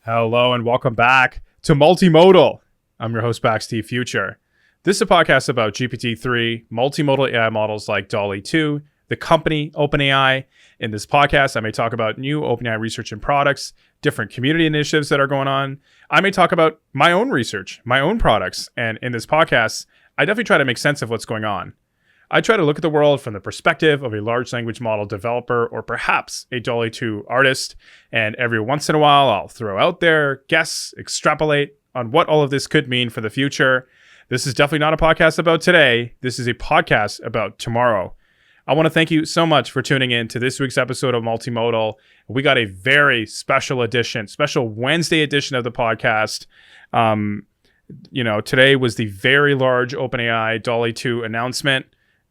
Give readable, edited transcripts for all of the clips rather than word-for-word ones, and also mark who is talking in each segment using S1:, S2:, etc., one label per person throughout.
S1: Hello and welcome back to Multimodal. I'm your host, Bakz Future. This is a podcast about GPT-3, multimodal AI models like DALL-E 2, the company OpenAI. In this podcast, I may talk about new OpenAI research and products, different community initiatives that are going on. I may talk about my own research, my own products. And in this podcast, I definitely try to make sense of what's going on. I try to look at the world from the perspective of a large language model developer or perhaps a DALL-E 2 artist. And every once in a while, I'll throw out there, guess, extrapolate on what all of this could mean for the future. This is definitely not a podcast about today. This is a podcast about tomorrow. I want to thank you so much for tuning in to this week's episode of Multimodal. We got a very special edition, special Wednesday edition of the podcast. Today was the very large OpenAI DALL-E 2 announcement.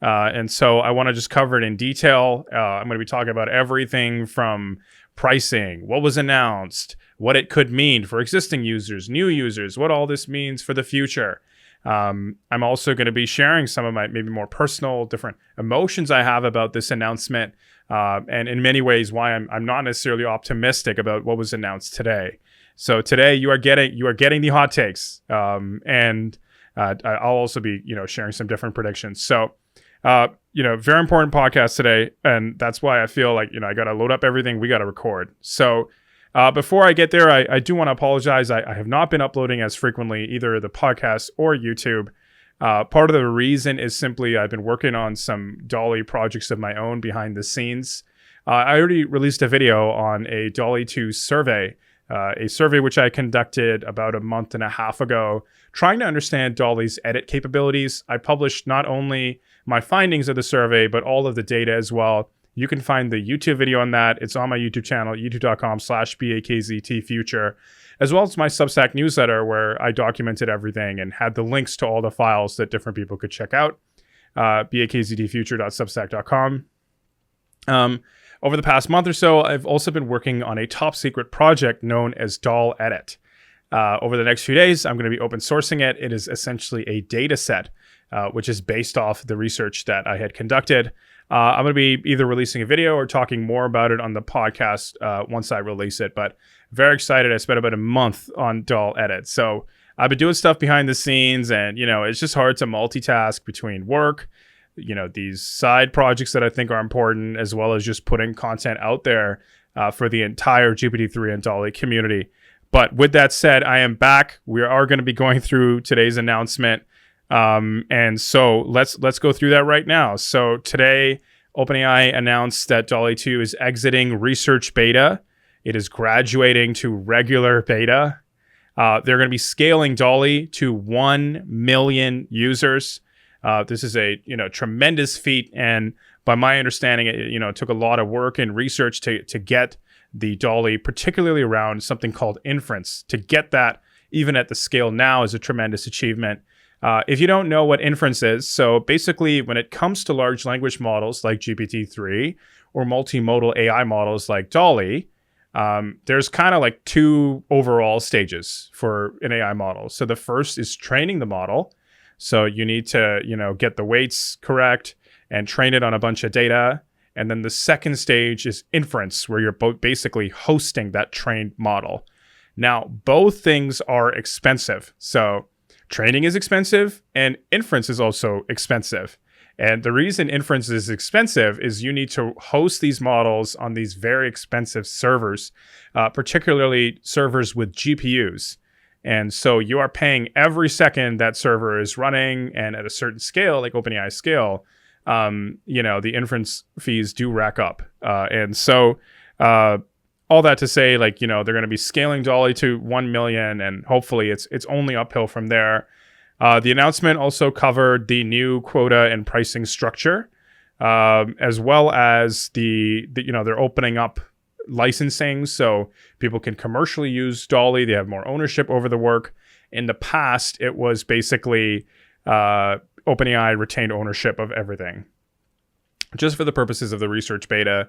S1: And so I want to just cover it in detail. I'm going to be talking about everything from pricing, what was announced, what it could mean for existing users, new users, what all this means for the future. I'm also going to be sharing some of my maybe more personal, different emotions I have about this announcement, and in many ways why I'm not necessarily optimistic about what was announced today. So today you are getting the hot takes, and I'll also be sharing some different predictions. So. Very important podcast today. And that's why I feel like, I got to load up everything we got to record. So before I get there, I do want to apologize. I have not been uploading as frequently, either the podcast or YouTube. Part of the reason is simply I've been working on some DALL-E projects of my own behind the scenes. I already released a video on a DALL-E 2 survey, a survey which I conducted about a month and a half ago, trying to understand DALL-E's edit capabilities. I published not only my findings of the survey, but all of the data as well. You can find the YouTube video on that. It's on my YouTube channel, youtube.com/BAKZTfuture, as well as my Substack newsletter where I documented everything and had the links to all the files that different people could check out, bakztfuture.substack.com. Over the past month or so, I've also been working on a top secret project known as DALL-Edit. Over the next few days, I'm going to be open sourcing it. It is essentially a data set, which is based off the research that I had conducted. I'm going to be either releasing a video or talking more about it on the podcast once I release it. But very excited. I spent about a month on DALL-Edit. So I've been doing stuff behind the scenes, and, it's just hard to multitask between work, these side projects that I think are important, as well as just putting content out there for the entire GPT-3 and DALL-E community. But with that said, I am back. We are going to be going through today's announcement. And so let's go through that right now. So today, OpenAI announced that DALL-E 2 is exiting research beta. It is graduating to regular beta. They're going to be scaling DALL-E to 1 million users. This is a tremendous feat, and by my understanding, it took a lot of work and research to get the DALL-E, particularly around something called inference. To get that even at the scale now is a tremendous achievement. If you don't know what inference is, so basically when it comes to large language models like GPT-3 or multimodal AI models like DALL-E, there's kind of like two overall stages for an AI model. So the first is training the model. So you need to, get the weights correct and train it on a bunch of data. And then the second stage is inference, where you're basically hosting that trained model. Now, both things are expensive. So training is expensive and inference is also expensive. And the reason inference is expensive is you need to host these models on these very expensive servers, particularly servers with GPUs. And so you are paying every second that server is running, and at a certain scale, like OpenAI scale, the inference fees do rack up. And so all that to say, they're going to be scaling DALL-E to 1 million, and hopefully it's only uphill from there. The announcement also covered the new quota and pricing structure, as well as they're opening up licensing so people can commercially use DALL-E. They have more ownership over the work. In the past, it was basically OpenAI retained ownership of everything, just for the purposes of the research beta.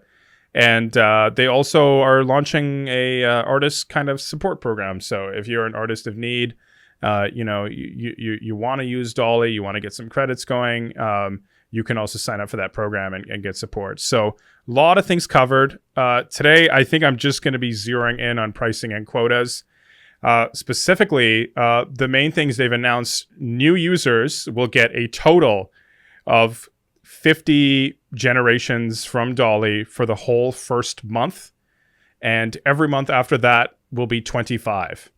S1: And they also are launching a artist kind of support program. So if you're an artist of need, you want to use DALL-E, you want to get some credits going, you can also sign up for that program and get support. So a lot of things covered. Today, I think I'm just going to be zeroing in on pricing and quotas. Specifically, the main things they've announced: new users will get a total of 50 generations from DALL-E for the whole first month, and every month after that will be 25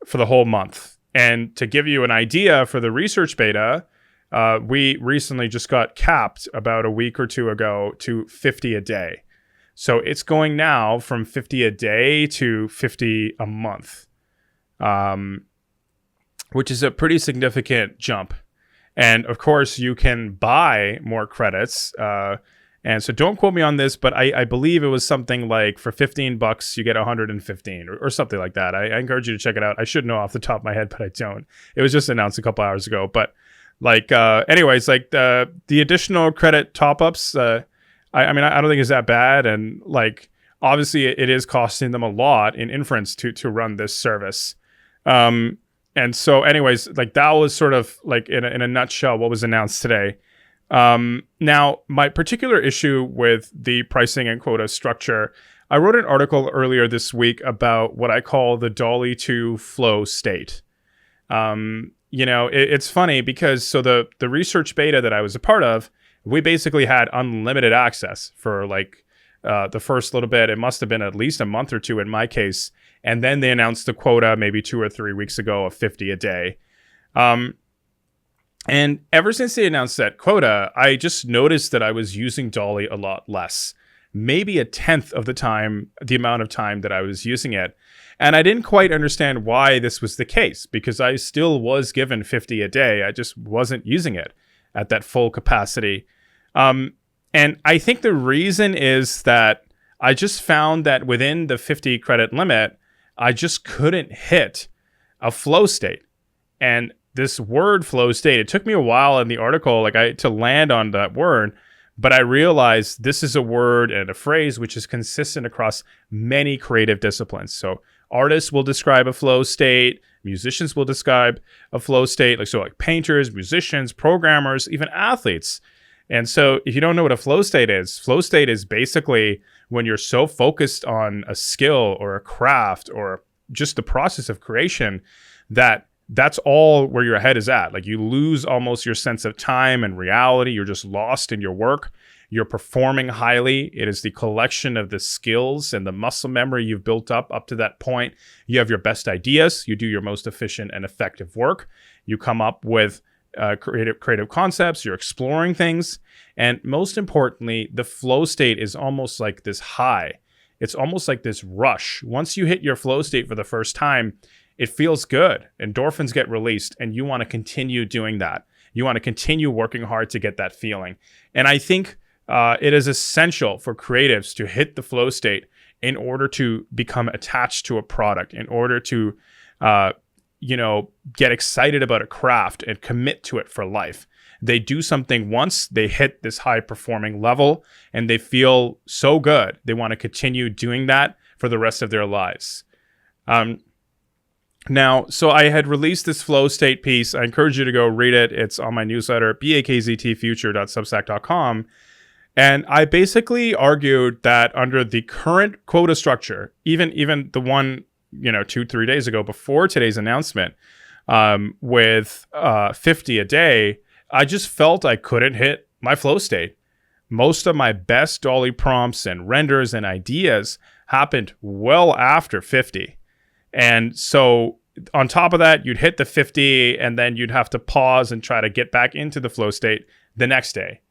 S1: for the whole month. And to give you an idea, for the research beta, we recently just got capped about a week or two ago to 50 a day. So it's going now from 50 a day to 50 a month, which is a pretty significant jump. And of course, you can buy more credits. And so don't quote me on this, but I believe it was something like for $15, you get 115 or something like that. I encourage you to check it out. I should know off the top of my head, but I don't. It was just announced a couple hours ago. But anyways, the additional credit top-ups, I mean, I don't think it's that bad. And obviously it is costing them a lot in inference to run this service. And so anyways, that was sort of in a nutshell what was announced today. Now, my particular issue with the pricing and quota structure, I wrote an article earlier this week about what I call the DALL-E 2 flow state. It's funny because the research beta that I was a part of, we basically had unlimited access for the first little bit. It must have been at least a month or two in my case. And then they announced the quota maybe 2 or 3 weeks ago of 50 a day. And ever since they announced that quota, I just noticed that I was using DALL-E a lot less, maybe a tenth of the amount of time that I was using it. And I didn't quite understand why this was the case, because I still was given 50 a day. I just wasn't using it at that full capacity. And I think the reason is that I just found that within the 50 credit limit, I just couldn't hit a flow state. And this word flow state, it took me a while in the article to land on that word, but I realized this is a word and a phrase which is consistent across many creative disciplines. So artists will describe a flow state, musicians will describe a flow state, like painters, musicians, programmers, even athletes. And so if you don't know what a flow state is basically when you're so focused on a skill or a craft or just the process of creation that's all where your head is at. You lose almost your sense of time and reality. You're just lost in your work. You're performing highly. It is the collection of the skills and the muscle memory you've built up to that point. You have your best ideas. You do your most efficient and effective work. You come up with creative concepts. You're exploring things. And most importantly, the flow state is almost like this high. It's almost like this rush. Once you hit your flow state for the first time, it feels good. Endorphins get released, and you want to continue doing that. You want to continue working hard to get that feeling. And I think it is essential for creatives to hit the flow state in order to become attached to a product, in order to get excited about a craft and commit to it for life. They do something once, they hit this high performing level, and they feel so good. They want to continue doing that for the rest of their lives. Now, so I had released this flow state piece. I encourage you to go read it. It's on my newsletter, bakztfuture.substack.com. And I basically argued that under the current quota structure, even the one 2-3 days ago before today's announcement, with 50 a day, I just felt I couldn't hit my flow state. Most of my best DALL-E prompts and renders and ideas happened well after 50. And so on top of that, you'd hit the 50 and then you'd have to pause and try to get back into the flow state the next day.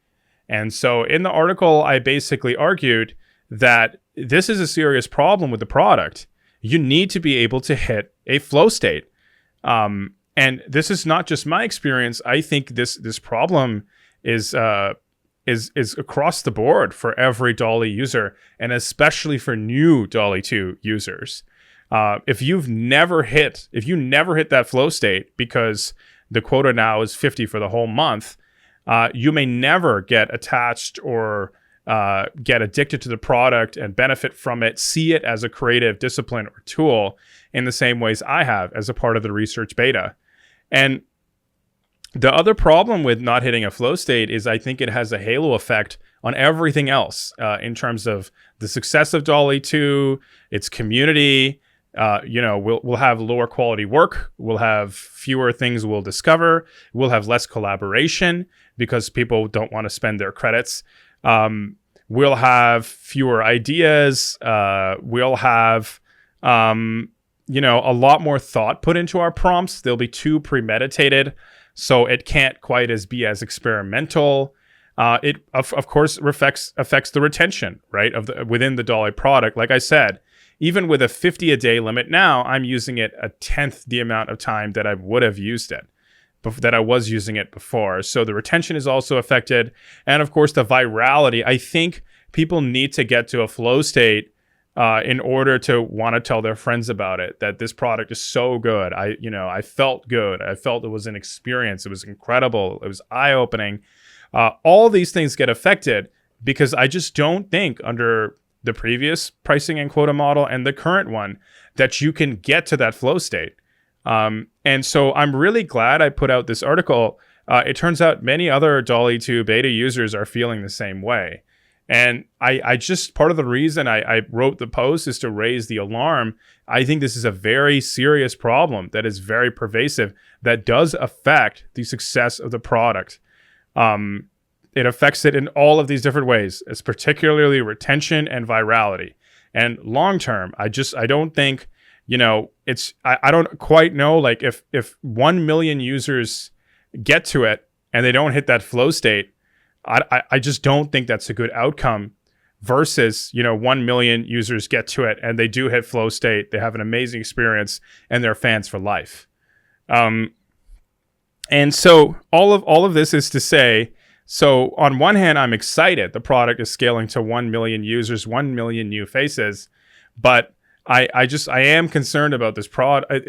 S1: And so in the article, I basically argued that this is a serious problem with the product. You need to be able to hit a flow state. And this is not just my experience. I think this problem is across the board for every DALL-E user, and especially for new DALL-E 2 users. If you never hit that flow state because the quota now is 50 for the whole month, you may never get attached or get addicted to the product and benefit from it, see it as a creative discipline or tool in the same ways I have as a part of the research beta. And the other problem with not hitting a flow state is I think it has a halo effect on everything else in terms of the success of DALL-E 2, its community, We'll have lower quality work. We'll have fewer things we'll discover. We'll have less collaboration because people don't want to spend their credits. We'll have fewer ideas. We'll have, a lot more thought put into our prompts. They'll be too premeditated, so it can't quite be as experimental. It of course affects the retention, right, within the DALL-E product. Like I said, even with a 50 a day limit now, I'm using it a tenth the amount of time that I would have used it, that I was using it before. So the retention is also affected. And of course, the virality. I think people need to get to a flow state in order to want to tell their friends about it, that this product is so good. I felt good. I felt it was an experience. It was incredible. It was eye-opening. All these things get affected because I just don't think under the previous pricing and quota model and the current one that you can get to that flow state. And so I'm really glad I put out this article. It turns out many other DALL-E 2 beta users are feeling the same way. And I just, part of the reason I wrote the post is to raise the alarm. I think this is a very serious problem that is very pervasive, that does affect the success of the product. It affects it in all of these different ways. It's particularly retention and virality. And long term, I don't think, I don't quite know, like if 1 million users get to it and they don't hit that flow state, I just don't think that's a good outcome versus, 1 million users get to it and they do hit flow state. They have an amazing experience and they're fans for life. And so all of this is to say, so on one hand, I'm excited. The product is scaling to 1 million users, 1 million new faces, but I am concerned about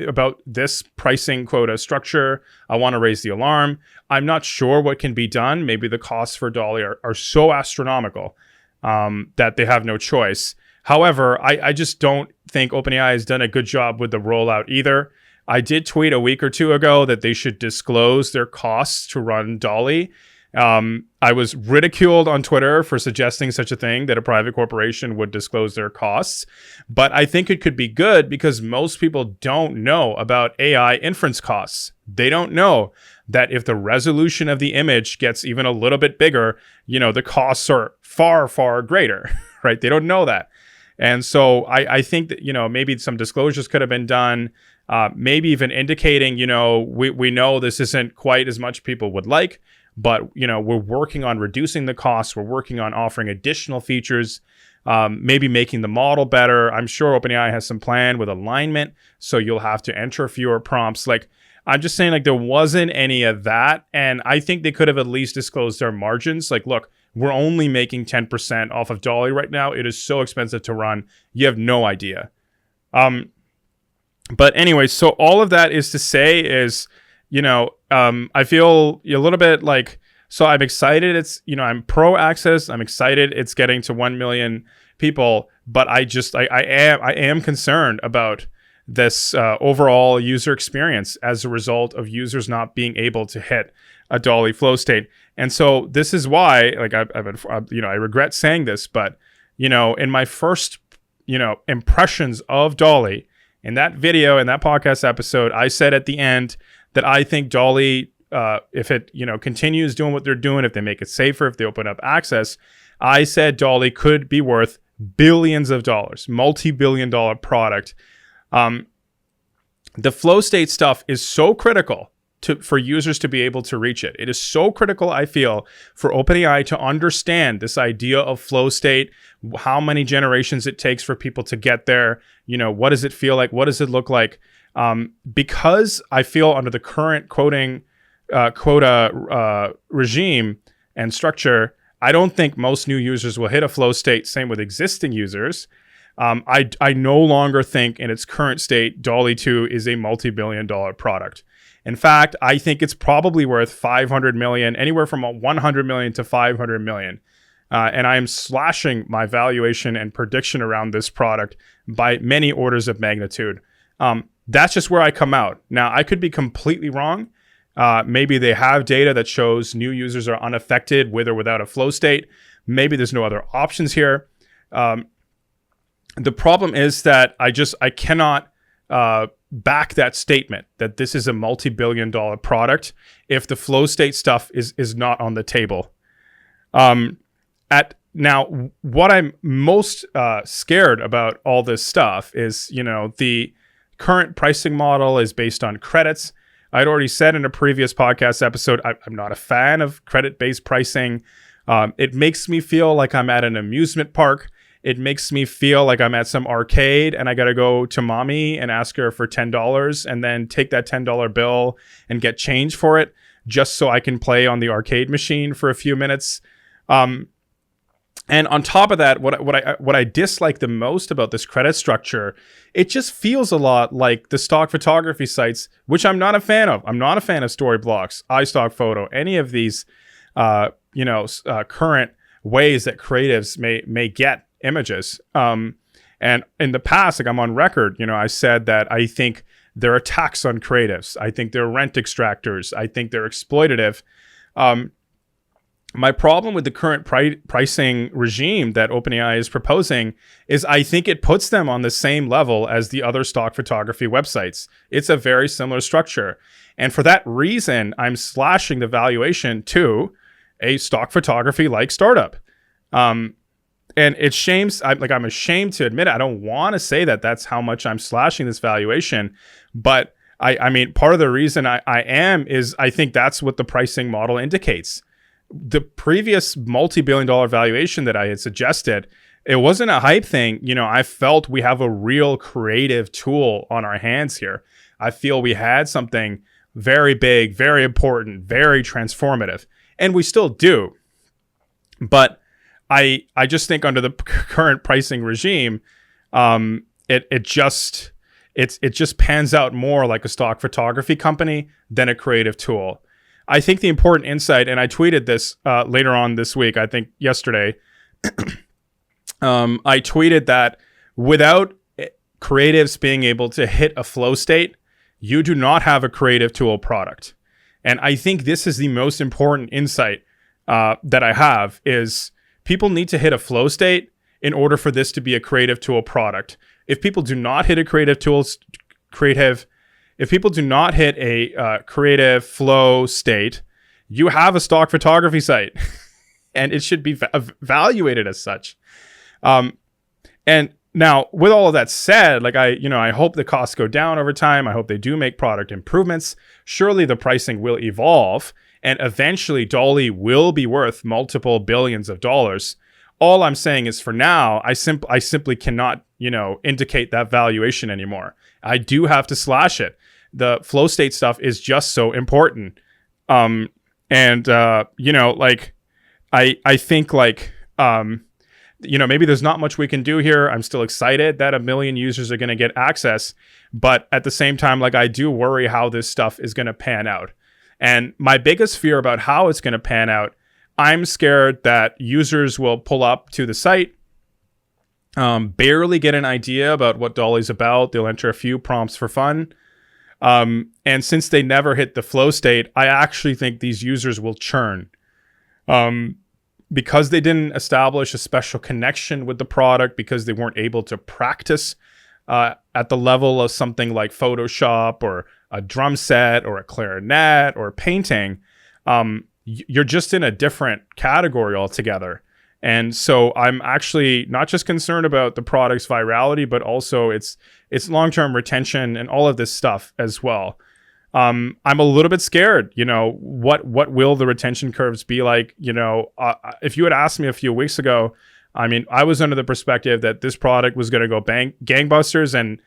S1: about this pricing quota structure. I want to raise the alarm. I'm not sure what can be done. Maybe the costs for DALL-E are so astronomical that they have no choice. However, I just don't think OpenAI has done a good job with the rollout either. I did tweet a week or two ago that they should disclose their costs to run DALL-E. I was ridiculed on Twitter for suggesting such a thing, that a private corporation would disclose their costs. But I think it could be good because most people don't know about AI inference costs. They don't know that if the resolution of the image gets even a little bit bigger, the costs are far, far greater, right? They don't know that. And so I think that, maybe some disclosures could have been done, maybe even indicating, we know this isn't quite as much people would like, but, we're working on reducing the costs. We're working on offering additional features, maybe making the model better. I'm sure OpenAI has some plan with alignment, so you'll have to enter fewer prompts. Like, I'm just saying, like, there wasn't any of that. And I think they could have at least disclosed their margins. Like, look, we're only making 10% off of DALL-E right now. It is so expensive to run. You have no idea. But anyway, so all of that is to say is, I feel a little bit like, so I'm excited. It's, I'm pro access. I'm excited it's getting to 1 million people, but I am concerned about this overall user experience as a result of users not being able to hit a DALL-E flow state. And so this is why, like, I regret saying this, but, in my first, impressions of DALL-E, in that video, in that podcast episode, I said at the end that I think DALL-E, if it, continues doing what they're doing, if they make it safer, if they open up access, I said DALL-E could be worth billions of dollars, multi-billion-dollar product. The flow state stuff is so critical for users to be able to reach it. It is so critical, I feel, for OpenAI to understand this idea of flow state, how many generations it takes for people to get there. What does it feel like? What does it look like? Because I feel under the current quota regime and structure, I don't think most new users will hit a flow state. Same with existing users. I no longer think in its current state, DALL-E 2 is a multi-billion-dollar product. In fact, I think it's probably worth 500 million, anywhere from 100 million to 500 million. And I am slashing my valuation and prediction around this product by many orders of magnitude. That's just where I come out. Now, I could be completely wrong. Maybe they have data that shows new users are unaffected with or without a flow state. Maybe there's no other options here. The problem is that I cannot back that statement that this is a multi-billion-dollar product if the flow state stuff is not on the table. Now, what I'm most scared about all this stuff is, the current pricing model is based on credits. I'd already said in a previous podcast episode, I'm not a fan of credit-based pricing. It makes me feel like I'm at an amusement park. It makes me feel like I'm at some arcade and I got to go to mommy and ask her for $10 and then take that $10 bill and get change for it just so I can play on the arcade machine for a few minutes. And on top of that, what I dislike the most about this credit structure, it just feels a lot like the stock photography sites, which I'm not a fan of. I'm not a fan of Storyblocks, iStock Photo, any of these, current ways that creatives may get images. And in the past, like I'm on record, I said that I think they're a tax on creatives. I think they're rent extractors. I think they're exploitative. My problem with the current pricing regime that OpenAI is proposing is I think it puts them on the same level as the other stock photography websites. It's a very similar structure. And for that reason, I'm slashing the valuation to a stock photography-like startup. And it's shames. I'm ashamed to admit it. I don't want to say that that's how much I'm slashing this valuation. But I mean, part of the reason I am is I think that's what the pricing model indicates. The previous multi-billion-dollar valuation that I had suggested, it wasn't a hype thing. I felt we have a real creative tool on our hands here. I feel we had something very big, very important, very transformative, and we still do. But I just think under the current pricing regime, it just pans out more like a stock photography company than a creative tool. I think the important insight, and I tweeted this later on this week, I think yesterday, I tweeted that without creatives being able to hit a flow state, you do not have a creative tool product. And I think this is the most important insight that I have is people need to hit a flow state in order for this to be a creative tool product. If people do not hit a If people do not hit a creative flow state, you have a stock photography site and it should be evaluated as such. And now with all of that said, I hope the costs go down over time. I hope they do make product improvements. Surely the pricing will evolve and eventually DALL-E will be worth multiple billions of dollars. All I'm saying is for now, I simply cannot, indicate that valuation anymore. I do have to slash it. The flow state stuff is just so important. I think maybe there's not much we can do here. I'm still excited that 1 million users are going to get access. But at the same time, I do worry how this stuff is going to pan out. And my biggest fear about how it's going to pan out, I'm scared that users will pull up to the site, barely get an idea about what DALL-E's about. They'll enter a few prompts for fun. And since they never hit the flow state, I actually think these users will churn. Because they didn't establish a special connection with the product, because they weren't able to practice at the level of something like Photoshop or a drum set or a clarinet or painting, you're just in a different category altogether. And so I'm actually not just concerned about the product's virality, but also its long-term retention and all of this stuff as well. I'm a little bit scared, what will the retention curves be like? If you had asked me a few weeks ago, I was under the perspective that this product was going to go gangbusters and,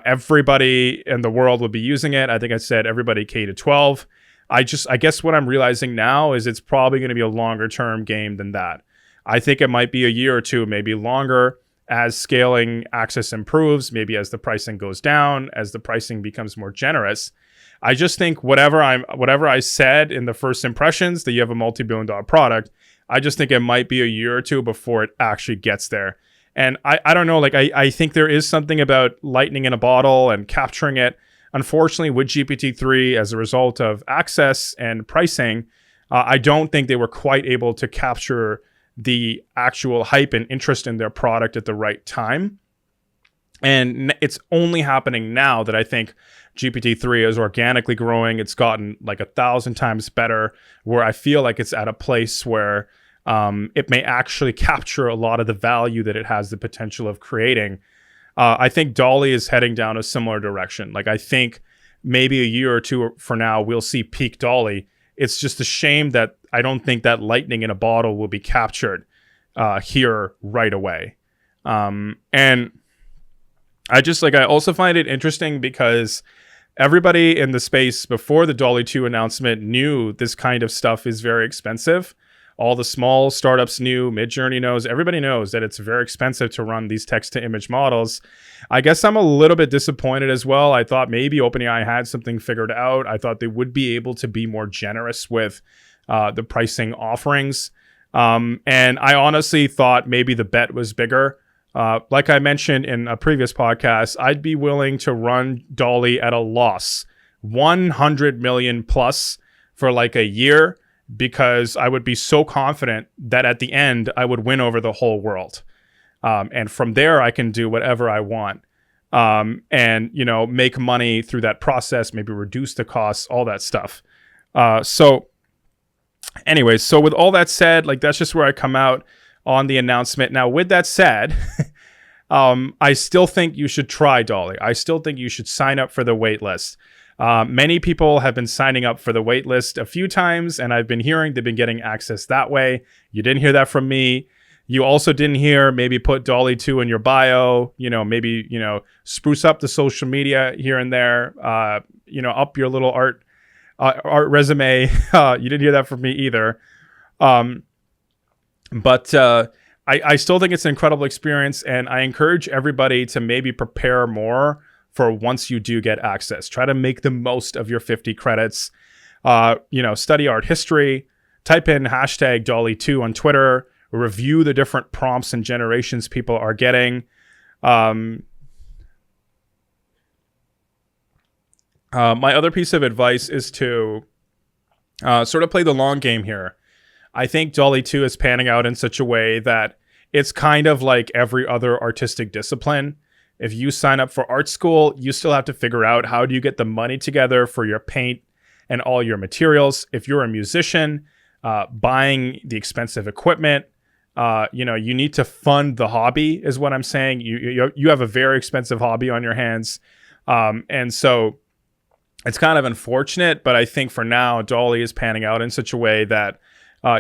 S1: everybody in the world would be using it. I think I said everybody K to 12. I guess what I'm realizing now is it's probably going to be a longer term game than that. I think it might be a year or two, maybe longer, as scaling access improves, maybe as the pricing goes down, as the pricing becomes more generous. I just think whatever I said in the first impressions, that you have a multi-billion-dollar product, I just think it might be a year or two before it actually gets there. And I don't know, I think there is something about lightning in a bottle and capturing it. Unfortunately, with GPT-3, as a result of access and pricing, I don't think they were quite able to capture the actual hype and interest in their product at the right time. And it's only happening now that I think GPT-3 is organically growing. It's gotten like 1,000 times better, where I feel like it's at a place where it may actually capture a lot of the value that it has the potential of creating. I think DALL-E is heading down a similar direction. Like, I think maybe a year or two for now, we'll see peak DALL-E. It's just a shame that I don't think that lightning in a bottle will be captured here right away. And I also find it interesting because everybody in the space before the DALL-E 2 announcement knew this kind of stuff is very expensive. All the small startups knew, Midjourney knows, everybody knows that it's very expensive to run these text-to-image models. I guess I'm a little bit disappointed as well. I thought maybe OpenAI had something figured out. I thought they would be able to be more generous with the pricing offerings. And I honestly thought maybe the bet was bigger. Like I mentioned in a previous podcast, I'd be willing to run DALL-E at a loss, 100 million plus for like a year, because I would be so confident that at the end I would win over the whole world. And from there I can do whatever I want. And, you know, make money through that process, maybe reduce the costs, all that stuff. So anyways, so with all that said, like, that's just where I come out on the announcement. Now, with that said, I still think you should try DALL-E. I still think you should sign up for the wait list. Many people have been signing up for the wait list a few times, and I've been hearing they've been getting access that way. You didn't hear that from me. You also didn't hear maybe put DALL-E 2 in your bio, you know, maybe, you know, spruce up the social media here and there, you know, up your little art resume. You didn't hear that from me either. But I still think it's an incredible experience, and I encourage everybody to maybe prepare more for once you do get access. Try to make the most of your 50 credits. You know, study art history, type in hashtag DALL-E 2 on Twitter, review the different prompts and generations people are getting. My other piece of advice is to sort of play the long game here. I think DALL-E 2 is panning out in such a way that it's kind of like every other artistic discipline. If you sign up for art school, you still have to figure out how do you get the money together for your paint and all your materials. If you're a musician, buying the expensive equipment, you know, you need to fund the hobby is what I'm saying. You have a very expensive hobby on your hands. And so it's kind of unfortunate, but I think for now, DALL-E is panning out in such a way that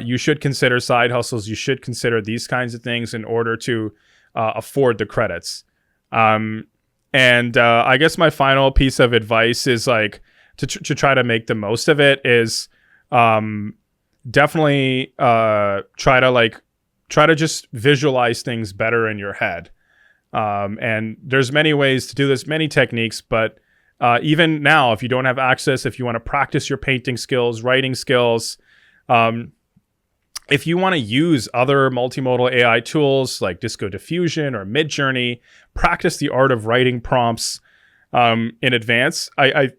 S1: you should consider side hustles. You should consider these kinds of things in order to afford the credits. And I guess my final piece of advice is like to try to make the most of it is definitely try to just visualize things better in your head. And there's many ways to do this, many techniques, but even now, if you don't have access, if you want to practice your painting skills, writing skills, if you want to use other multimodal AI tools like Disco Diffusion or Midjourney, practice the art of writing prompts in advance. I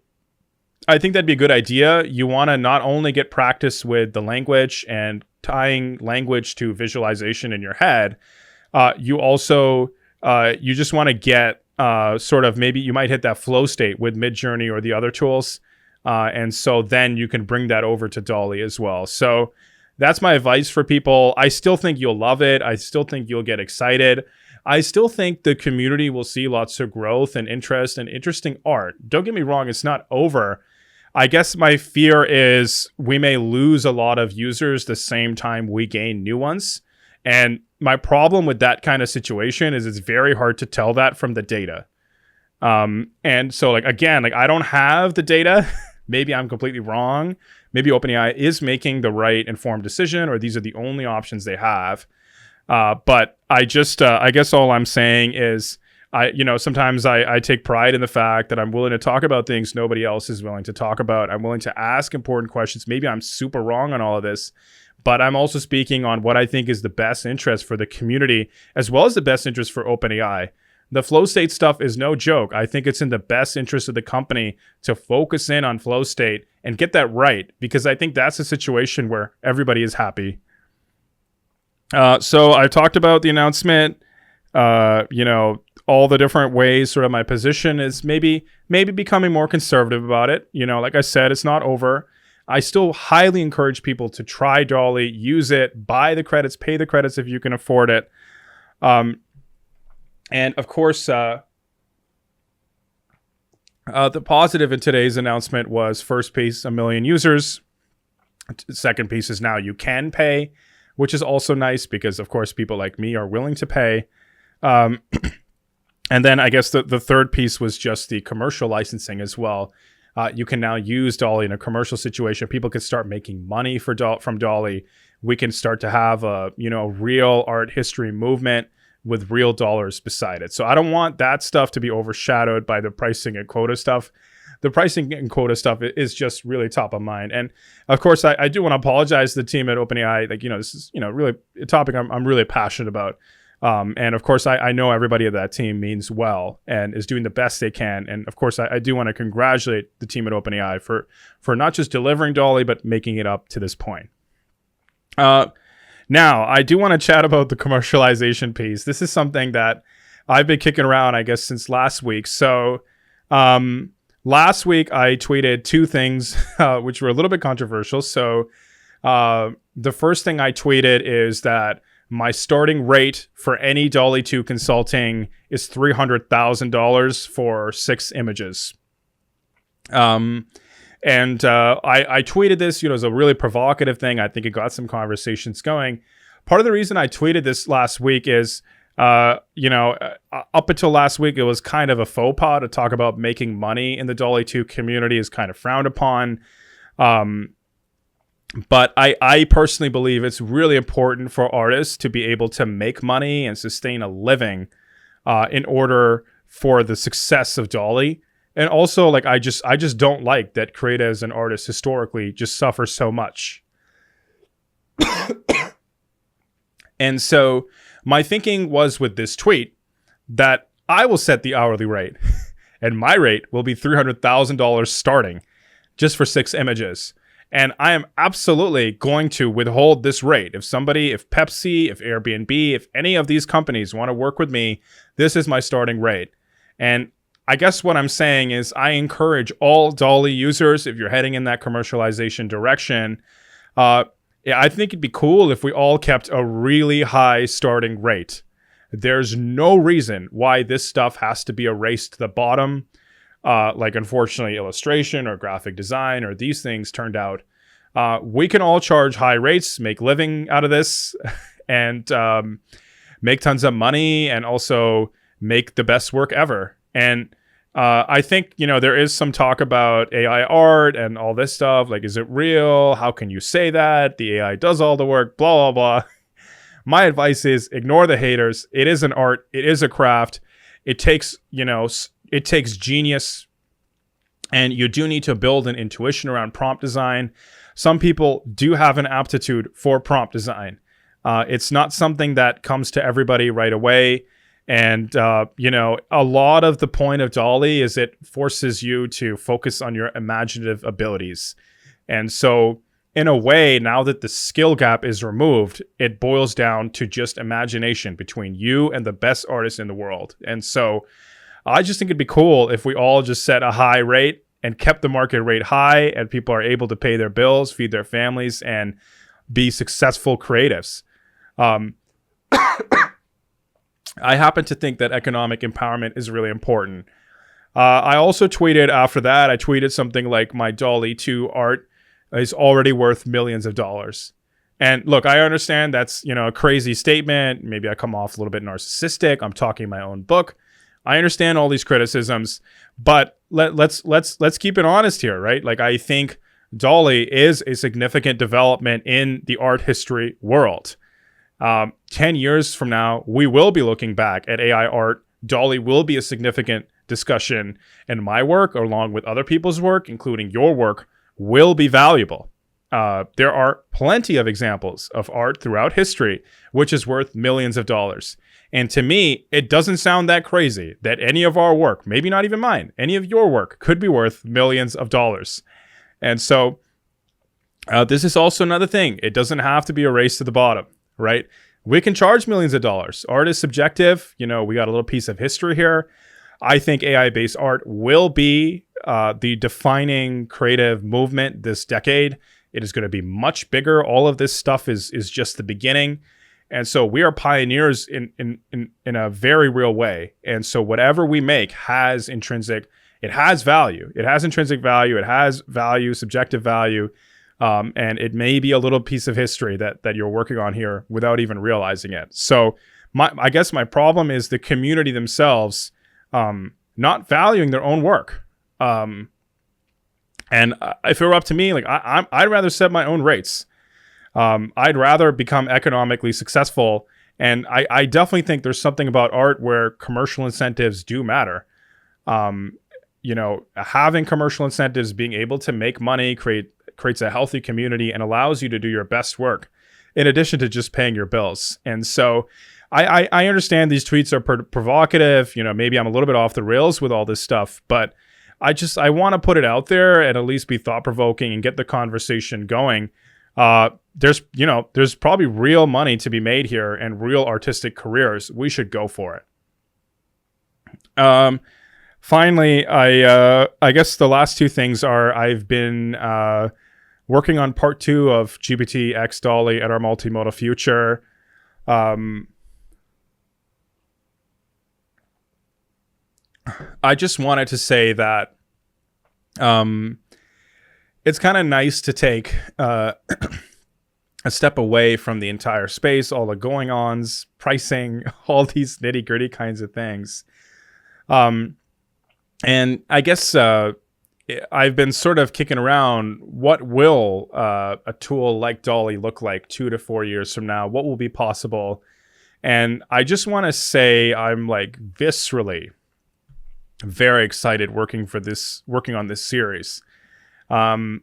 S1: think that'd be a good idea. You want to not only get practice with the language and tying language to visualization in your head, you also you just want to get sort of, maybe you might hit that flow state with Midjourney or the other tools. And so then you can bring that over to DALL-E as well. So that's my advice for people. I still think you'll love it. I still think you'll get excited. I still think the community will see lots of growth and interest and interesting art. Don't get me wrong, it's not over. I guess my fear is we may lose a lot of users the same time we gain new ones. And my problem with that kind of situation is it's very hard to tell that from the data. And so, like, again, like, I don't have the data. Maybe I'm completely wrong. Maybe OpenAI is making the right informed decision, or these are the only options they have. But I just, I guess all I'm saying is, sometimes I take pride in the fact that I'm willing to talk about things nobody else is willing to talk about. I'm willing to ask important questions. Maybe I'm super wrong on all of this, but I'm also speaking on what I think is the best interest for the community, as well as the best interest for OpenAI. The flow state stuff is no joke. I think it's in the best interest of the company to focus in on flow state and get that right, because I think that's a situation where everybody is happy. So I've talked about the announcement. all the different ways. Sort of my position is maybe becoming more conservative about it. You know, like I said, it's not over. I still highly encourage people to try DALL-E, use it, buy the credits, pay the credits if you can afford it. And of course, the positive in today's announcement was first piece, 1 million users. Second piece is now you can pay, which is also nice because, of course, people like me are willing to pay. And then I guess the third piece was just the commercial licensing as well. You can now use DALL-E in a commercial situation. People can start making money from DALL-E. We can start to have a real art history movement with real dollars beside it. So I don't want that stuff to be overshadowed by the pricing and quota stuff. The pricing and quota stuff is just really top of mind. And of course, I do want to apologize to the team at OpenAI. Like, this is, really a topic I'm really passionate about. And of course, I know everybody of that team means well and is doing the best they can. And of course, I do want to congratulate the team at OpenAI for not just delivering DALL-E, but making it up to this point. Now, I do want to chat about the commercialization piece. This is something that I've been kicking around, I guess, since last week. So last week, I tweeted two things which were a little bit controversial. So the first thing I tweeted is that my starting rate for any DALL-E 2 consulting is $300,000 for 6 images. And I tweeted this, as a really provocative thing. I think it got some conversations going. Part of the reason I tweeted this last week is, up until last week, it was kind of a faux pas to talk about making money in the DALL-E 2 community is kind of frowned upon. But I personally believe it's really important for artists to be able to make money and sustain a living in order for the success of DALL-E. And also, like, I just don't like that creatives as an artist historically just suffer so much. And so my thinking was with this tweet that I will set the hourly rate and my rate will be $300,000 starting just for 6 images. And I am absolutely going to withhold this rate. If Pepsi, if Airbnb, if any of these companies want to work with me, this is my starting rate. And I guess what I'm saying is I encourage all DALL-E users, if you're heading in that commercialization direction, I think it'd be cool if we all kept a really high starting rate. There's no reason why this stuff has to be a race to the bottom. Like, unfortunately, illustration or graphic design or these things turned out. We can all charge high rates, make living out of this, and make tons of money, and also make the best work ever. And I think, there is some talk about AI art and all this stuff. Like, is it real? How can you say that? The AI does all the work, blah, blah, blah. My advice is ignore the haters. It is an art. It is a craft. It takes, it takes genius, and you do need to build an intuition around prompt design. Some people do have an aptitude for prompt design. It's not something that comes to everybody right away. And, a lot of the point of DALL-E is it forces you to focus on your imaginative abilities. And so, in a way, now that the skill gap is removed, it boils down to just imagination between you and the best artists in the world. And so I just think it'd be cool if we all just set a high rate and kept the market rate high, and people are able to pay their bills, feed their families, and be successful creatives. I happen to think that economic empowerment is really important. I also tweeted after that, I tweeted something like my DALL-E 2 art is already worth millions of dollars. And look, I understand that's, a crazy statement. Maybe I come off a little bit narcissistic. I'm talking my own book. I understand all these criticisms, but let's keep it honest here, right? Like, I think DALL-E is a significant development in the art history world. 10 years from now, we will be looking back at AI art. DALL-E will be a significant discussion, and my work, along with other people's work, including your work, will be valuable. There are plenty of examples of art throughout history which is worth millions of dollars. And to me, it doesn't sound that crazy that any of our work, maybe not even mine, any of your work could be worth millions of dollars. And so this is also another thing. It doesn't have to be a race to the bottom, right? we can charge millions of dollars. Art is subjective. You know, we got a little piece of history here. I think AI-based art will be the defining creative movement this decade. It is going to be much bigger. All of this stuff is just the beginning. And so we are pioneers in a very real way. And so whatever we make has intrinsic, it has value. It has intrinsic value. It has value, subjective value. And it may be a little piece of history that you're working on here without even realizing it. So I guess my problem is the community themselves not valuing their own work. And if it were up to me, like I'd rather set my own rates. I'd rather become economically successful. And I definitely think there's something about art where commercial incentives do matter. You know, having commercial incentives, being able to make money, creates a healthy community and allows you to do your best work in addition to just paying your bills. And so I understand these tweets are provocative. You know, maybe I'm a little bit off the rails with all this stuff, but I want to put it out there and at least be thought-provoking and get the conversation going. There's probably real money to be made here and real artistic careers. We should go for it. Finally, I guess the last two things are I've been working on part 2 of GPT-X DALL-E at our Multimodal future. I just wanted to say that it's kind of nice to take a step away from the entire space, all the going-ons, pricing, all these nitty-gritty kinds of things. And I guess I've been sort of kicking around, what will a tool like DALL-E look like 2 to 4 years from now? What will be possible? And I just want to say I'm like viscerally very excited working on this series. I've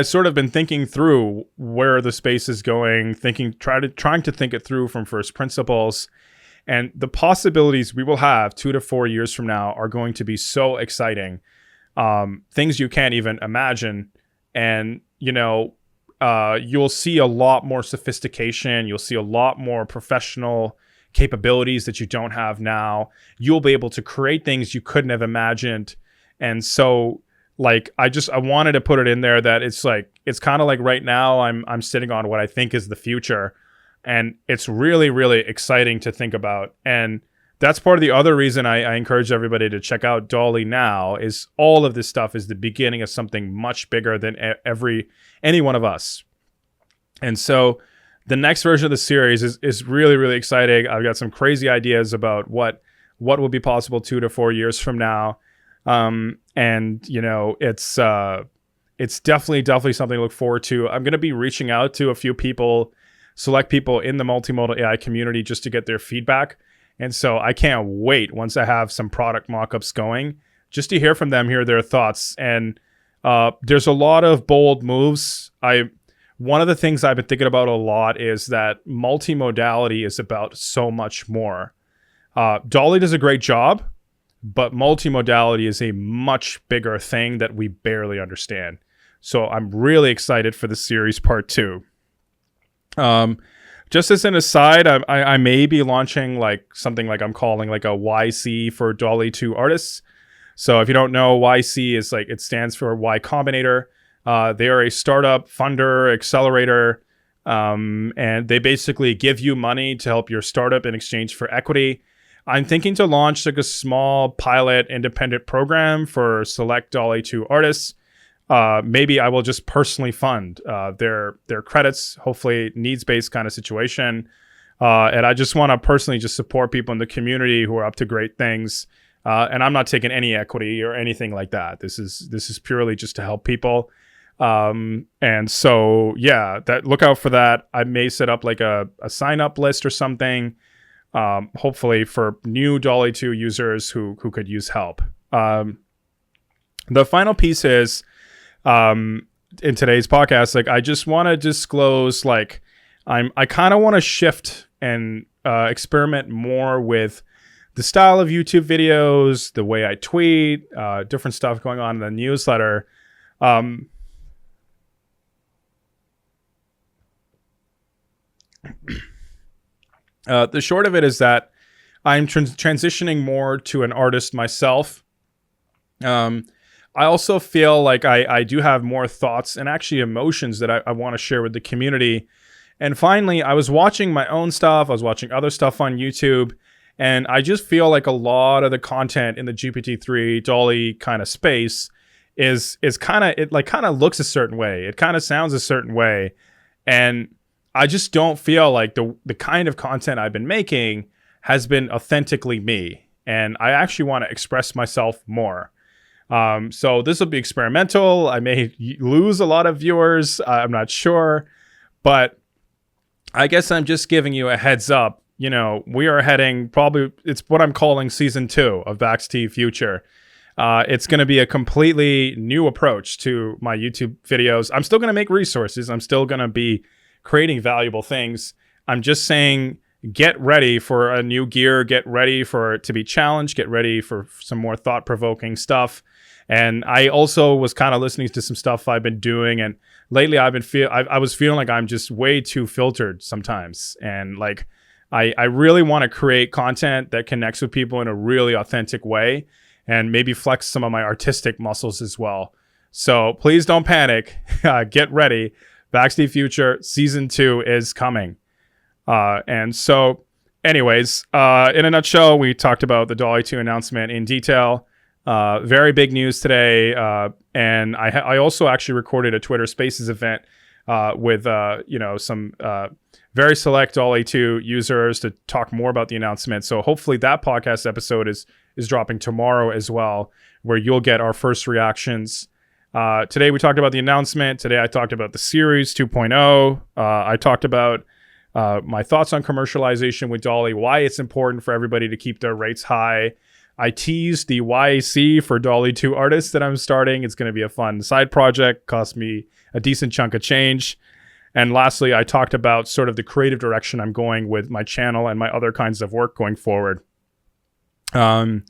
S1: sort of been thinking through where the space is going, trying to think it through from first principles. And the possibilities we will have 2 to 4 years from now are going to be so exciting. Things you can't even imagine. And, you know, you'll see a lot more sophistication. You'll see a lot more professional capabilities that you don't have now. You'll be able to create things you couldn't have imagined. And so, like, I wanted to put it in there that it's kind of like right now I'm sitting on what I think is the future. And it's really, really exciting to think about. And that's part of the other reason I encourage everybody to check out DALL-E now is all of this stuff is the beginning of something much bigger than any one of us. And so the next version of the series is really, really exciting. I've got some crazy ideas about what will be possible 2 to 4 years from now. And, you know, it's definitely something to look forward to. I'm going to be reaching out to a few select people in the multimodal AI community just to get their feedback. And so I can't wait once I have some product mockups going just to hear from them, hear their thoughts. And there's a lot of bold moves. One of the things I've been thinking about a lot is that multimodality is about so much more. DALL-E does a great job, but multimodality is a much bigger thing that we barely understand. So I'm really excited for the series part 2. Just as an aside, I may be launching like something like I'm calling like a YC for DALL-E 2 artists. So if you don't know, YC is like, it stands for Y Combinator. They are a startup funder, accelerator, and they basically give you money to help your startup in exchange for equity. I'm thinking to launch like a small pilot independent program for select DALL-E 2 artists. Maybe I will just personally fund their credits, hopefully needs-based kind of situation. And I just want to personally just support people in the community who are up to great things. And I'm not taking any equity or anything like that. This is purely just to help people. And so, yeah, look out for that. I may set up like a sign-up list or something, hopefully for new DALL-E 2 users who could use help. The final piece is, in today's podcast, like I just want to disclose, like I kind of want to shift and experiment more with the style of YouTube videos, the way I tweet, different stuff going on in the newsletter. The short of it is that I'm transitioning more to an artist myself. I also feel like I do have more thoughts and actually emotions that I want to share with the community. And finally, I was watching my own stuff. I was watching other stuff on YouTube. And I just feel like a lot of the content in the GPT-3 DALL-E kind of space is kind of, it like kind of looks a certain way. It kind of sounds a certain way. And I just don't feel like the kind of content I've been making has been authentically me. And I actually want to express myself more. So this will be experimental. I may lose a lot of viewers. I'm not sure, but I guess I'm just giving you a heads up. You know, we are heading probably, it's what I'm calling season 2 of Bakz Future. It's going to be a completely new approach to my YouTube videos. I'm still going to make resources. I'm still going to be creating valuable things. I'm just saying, get ready for a new gear. Get ready for it to be challenged. Get ready for some more thought-provoking stuff. And I also was kind of listening to some stuff I've been doing, and lately I was feeling like I'm just way too filtered sometimes, and like I really want to create content that connects with people in a really authentic way, and maybe flex some of my artistic muscles as well. So please don't panic. Get ready. Bakz Future season 2 is coming. And so, anyways, in a nutshell, we talked about the DALL-E 2 announcement in detail. Very big news today, and I also actually recorded a Twitter Spaces event with some very select DALL-E 2 users to talk more about the announcement. So hopefully that podcast episode is dropping tomorrow as well, where you'll get our first reactions. Today we talked about the announcement. Today I talked about the series 2.0. I talked about my thoughts on commercialization with DALL-E, why it's important for everybody to keep their rates high. I teased the YAC for DALL-E 2 artists that I'm starting. It's going to be a fun side project, cost me a decent chunk of change. And lastly, I talked about sort of the creative direction I'm going with my channel and my other kinds of work going forward. Wow,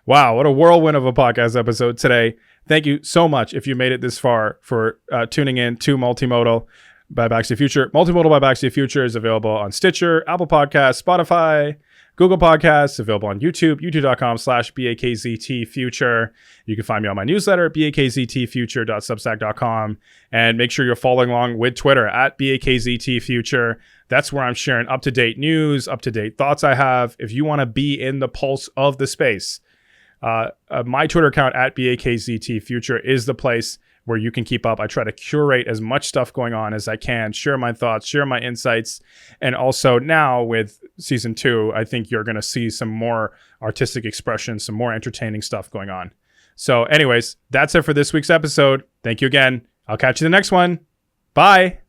S1: what a whirlwind of a podcast episode today. Thank you so much if you made it this far for tuning in to Multimodal by Bakz Future. Multimodal by Bakz Future is available on Stitcher, Apple Podcasts, Spotify, Google Podcasts, available on YouTube, youtube.com/BAKZTfuture. You can find me on my newsletter, bakztfuture.substack.com. And make sure you're following along with Twitter at BAKZTfuture. That's where I'm sharing up-to-date news, up-to-date thoughts I have. If you want to be in the pulse of the space, my Twitter account at BAKZTfuture is the place where you can keep up. I try to curate as much stuff going on as I can, share my thoughts, share my insights. And also now with season 2, I think you're going to see some more artistic expression, some more entertaining stuff going on. So anyways, that's it for this week's episode. Thank you again. I'll catch you in the next one. Bye.